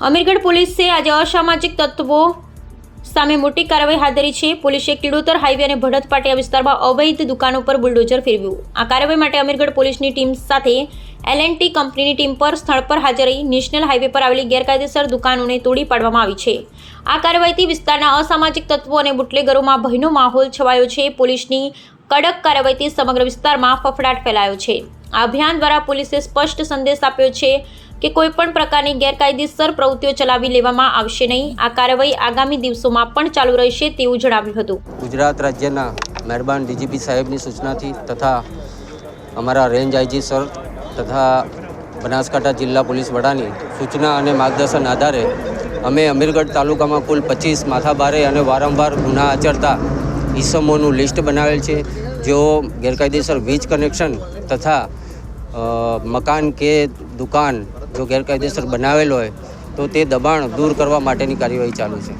અમીરગઢ પોલીસે આજે અસામાજિક તત્વો સામે મોટી કાર્યવાહી હાથ ધરી છે। પોલીસે કિડોતર હાઈવે અને ભડત પાટિયા વિસ્તારમાં અવૈધ દુકાનો પર બુલડોઝર ફેરવ્યું। આ કાર્યવાહી માટે અમીરગઢ પોલીસની ટીમ સાથે L&T કંપનીની ટીમ પર સ્થળ પર હાજર રહી નેશનલ હાઈવે પર આવેલી ગેરકાયદેસર દુકાનોને તોડી પાડવામાં આવી છે। આ કાર્યવાહીથી વિસ્તારના અસામાજિક તત્વો અને બુટલેગરોમાં ભયનો માહોલ છવાયો છે। પોલીસની કડક કાર્યવાહીથી સમગ્ર વિસ્તારમાં ફફડાટ ફેલાયો છે। આ અભિયાન દ્વારા પોલીસે સ્પષ્ટ સંદેશ આપ્યો છે કે કોઈપણ પ્રકારની ગેરકાયદેસર પ્રવૃત્તિઓ ચલાવી લેવામાં આવશે નહીં। આ કાર્યવાહી આગામી દિવસોમાં પણ ચાલુ રહેશે તેવું જણાવ્યું હતું। ગુજરાત રાજ્યના મહેરબાન ડીજીપી સાહેબની સૂચનાથી તથા અમારા રેન્જ આઈજી સર તથા બનાસકાંઠા જિલ્લા પોલીસ વડાની સૂચના અને માર્ગદર્શન આધારે અમે અમીરગઢ તાલુકામાં કુલ 25 માથાભારે અને વારંવાર ગુના આચરતા ઈસમોનું લિસ્ટ બનાવેલ છે। જેઓ ગેરકાયદેસર વીજ કનેક્શન તથા મકાન કે દુકાન જો ગેરકાયદેસર બનાવેલ હોય તો તે દબાણ દૂર કરવા માટેની કાર્યવાહી ચાલુ છે।